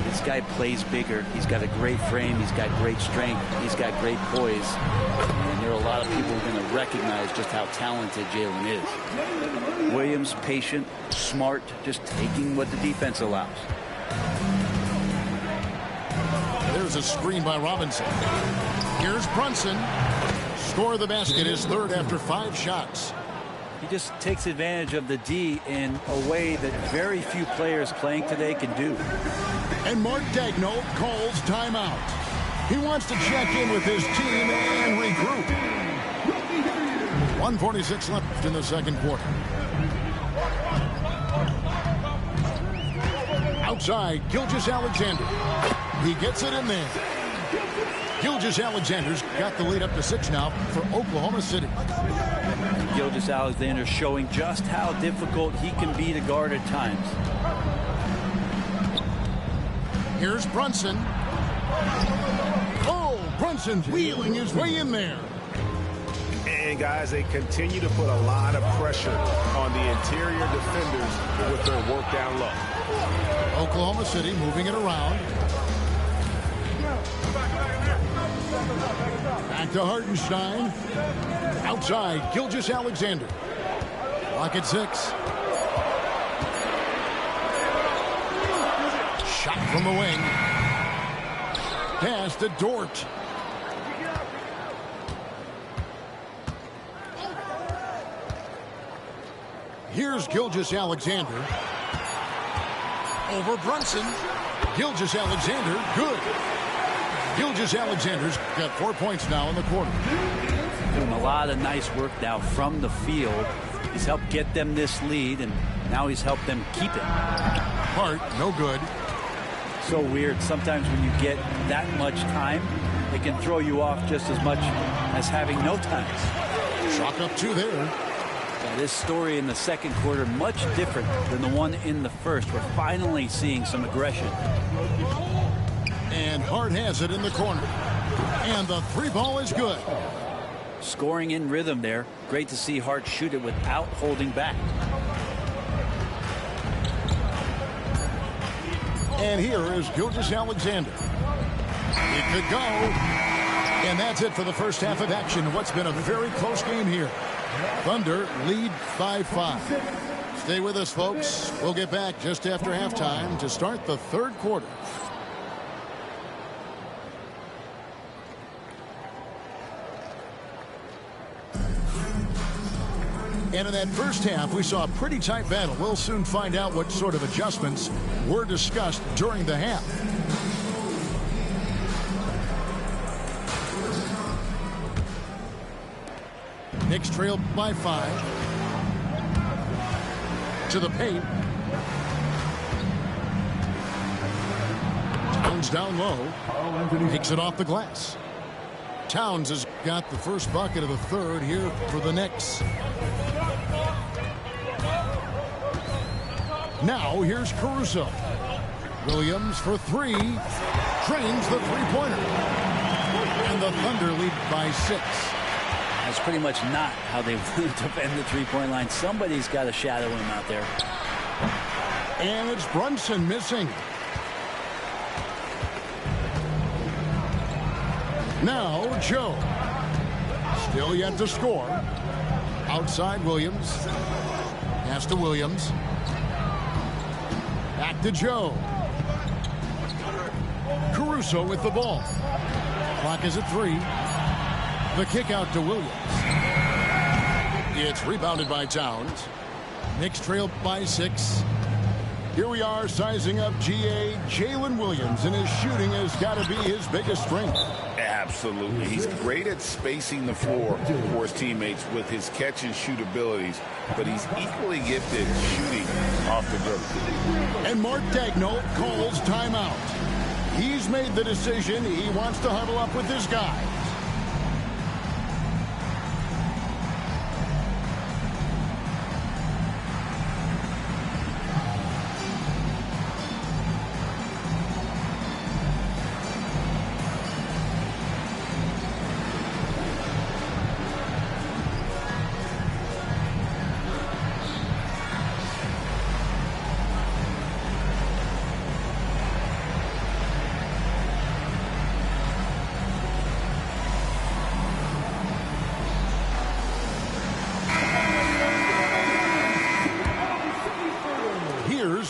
This guy plays bigger. He's got a great frame. He's got great strength. He's got great poise. And there are a lot of people who are going to recognize just how talented Jalen is. Williams, patient, smart, just taking what the defense allows. There's a screen by Robinson. Here's Brunson. Score of the basket is third after 5 shots. He just takes advantage of the D in a way that very few players playing today can do. And Mark Daigneault calls timeout. He wants to check in with his team and regroup. 1:46 left in the second quarter. Outside, Gilgeous-Alexander. He gets it in there. Gilgeous-Alexander's got the lead up to 6 now for Oklahoma City. Gilgeous-Alexander showing just how difficult he can be to guard at times. Here's Brunson. Oh, Brunson wheeling his way in there. And guys, they continue to put a lot of pressure on the interior defenders with their work down low. Oklahoma City moving it around. Back to Hartenstein. Outside, Gilgeous-Alexander. Clock at 6. Shot from the wing. Pass to Dort. Here's Gilgeous-Alexander. Over Brunson. Gilgeous-Alexander, good. Gilgeous-Alexander's got 4 points now in the quarter. Doing a lot of nice work now from the field. He's helped get them this lead, and now he's helped them keep it. Hart, no good. So weird. Sometimes when you get that much time, it can throw you off just as much as having no time. Chalk up 2 there. This story in the second quarter, much different than the one in the first. We're finally seeing some aggression. And Hart has it in the corner. And the 3 ball is good. Scoring in rhythm there. Great to see Hart shoot it without holding back. And here is Gilgeous-Alexander. It could go. And that's it for the first half of action. What's been a very close game here. Thunder lead 5-5. Stay with us, folks. We'll get back just after halftime to start the third quarter. And in that first half, we saw a pretty tight battle. We'll soon find out what sort of adjustments were discussed during the half. Knicks trail by 5. To the paint. Towns down low. Takes it off the glass. Towns has got the first bucket of the third here for the Knicks. Now here's Caruso. Williams for 3. Trains the three-pointer. And the Thunder lead by 6. That's pretty much not how they want to defend the three-point line. Somebody's got to shadow him out there. And it's Brunson missing. Now Joe. Still yet to score. Outside Williams. Pass to Williams. Back to Joe. Caruso with the ball. Clock is at 3. The kick out to Williams. It's rebounded by Towns. Knicks trail by 6. Here we are sizing up GA Jalen Williams, and his shooting has got to be his biggest strength. Absolutely. He's great at spacing the floor for his teammates with his catch and shoot abilities, but he's equally gifted shooting off the dribble. And Mark Daigneault calls timeout. He's made the decision. He wants to huddle up with his guys.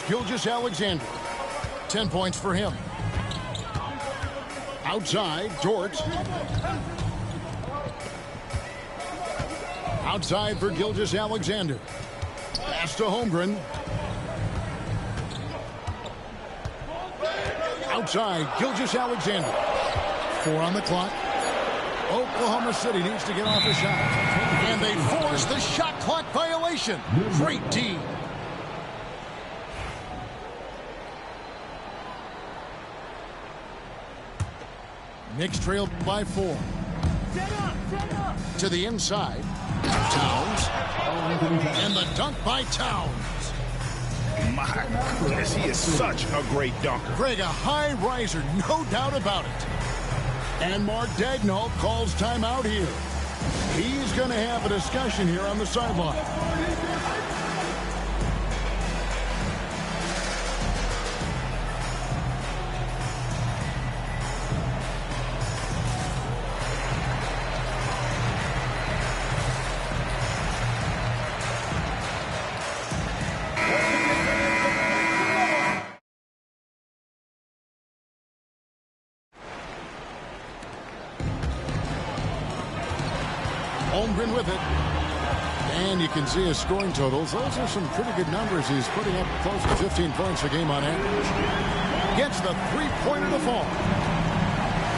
Gilgeous-Alexander. 10 points for him. Outside, Dort. Outside for Gilgeous-Alexander. Pass to Holmgren. Outside, Gilgeous-Alexander. 4 on the clock. Oklahoma City needs to get off a shot. And they force the shot clock violation. Great D. Knicks trailed by 4. To the inside. Towns. And the dunk by Towns. My goodness, he is such a great dunker. Greg, a high riser, no doubt about it. And Mark Daigneault calls timeout here. He's going to have a discussion here on the sideline. Lindgren with it. And you can see his scoring totals. Those are some pretty good numbers. He's putting up close to 15 points a game on average. Gets the three-pointer to fall.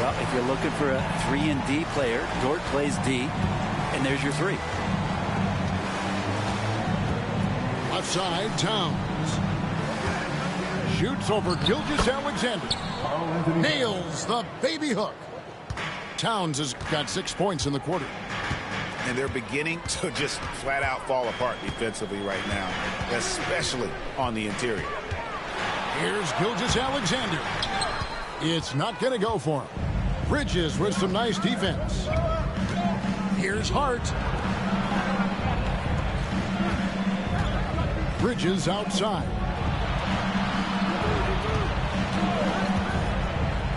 Well, if you're looking for a 3 and D player, Dort plays D, and there's your 3. Left side, Towns. Shoots over Gilgeous-Alexander. Nails the baby hook. Towns has got 6 points in the quarter. And they're beginning to just flat out fall apart defensively right now, especially on the interior. Here's Gilgeous-Alexander. It's not going to go for him. Bridges with some nice defense. Here's Hart. Bridges outside.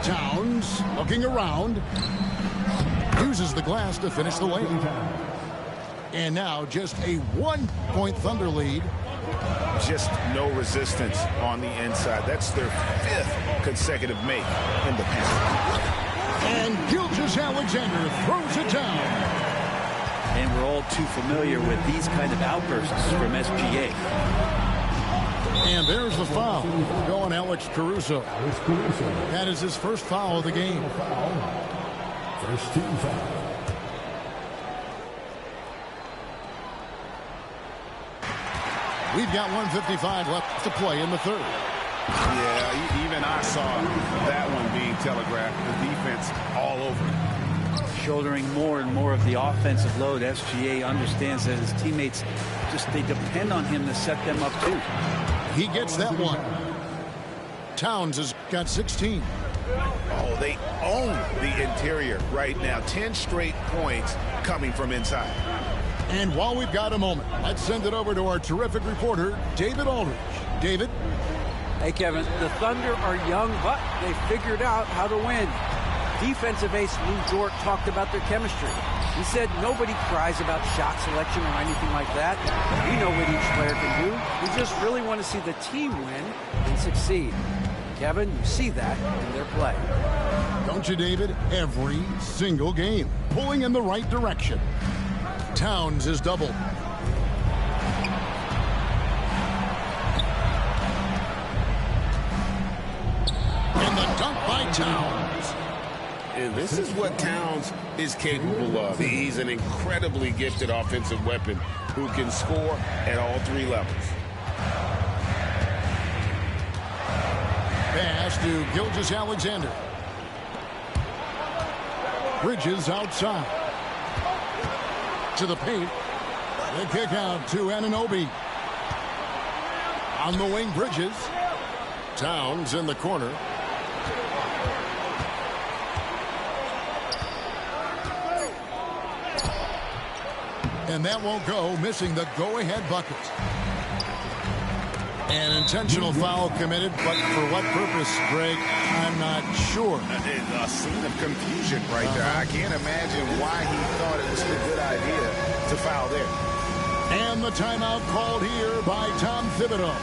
Towns looking around. Uses the glass to finish the layup. And now just a 1-point Thunder lead. Just no resistance on the inside. That's their 5th consecutive make in the paint. And Gilgeous-Alexander throws it down. And we're all too familiar with these kind of outbursts from SGA. And there's the foul. Going Alex Caruso. That is his first foul of the game. First team foul. We've got 1:55 left to play in the third. Yeah, even I saw that one being telegraphed. The defense all over it. Shouldering more and more of the offensive load. SGA understands that his teammates they depend on him to set them up too. He gets that one. Towns has got 16. Oh, they own the interior right now. 10 straight points coming from inside. And while we've got a moment, let's send it over to our terrific reporter, David Aldridge. David? Hey, Kevin, the Thunder are young, but they figured out how to win. Defensive ace Lou Dort talked about their chemistry. He said nobody cries about shot selection or anything like that. We know what each player can do. We just really want to see the team win and succeed. Kevin, you see that in their play. Don't you, David? Every single game, pulling in the right direction. Towns is doubled. And the dunk by Towns. And this is what Towns is capable of. He's an incredibly gifted offensive weapon who can score at all 3 levels. Pass to Gilgeous-Alexander. Bridges outside. To the paint. The kick out to Anunoby. On the wing, Bridges. Towns in the corner. And that won't go, missing the go-ahead bucket. An intentional foul committed, but for what purpose, Greg? I'm not sure. A scene of confusion right there. I can't imagine why he thought it was a good idea to foul there. And the timeout called here by Tom Thibodeau.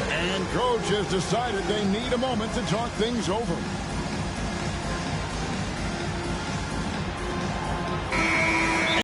And coach has decided they need a moment to talk things over.